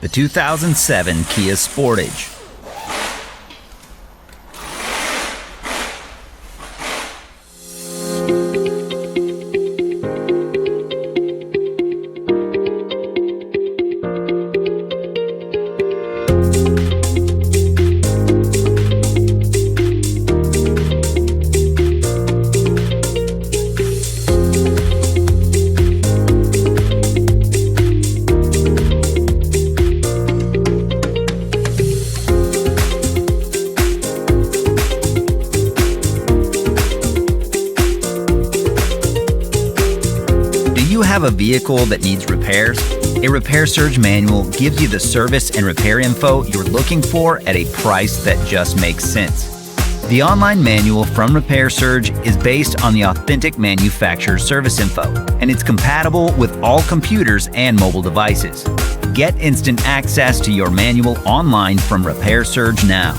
the 2007 Kia Sportage. Do you have a vehicle that needs repairs? A Repair Surge manual gives you the service and repair info you're looking for at a price that just makes sense. The online manual from Repair Surge is based on the authentic manufacturer's service info, and it's compatible with all computers and mobile devices. Get instant access to your manual online from Repair Surge now.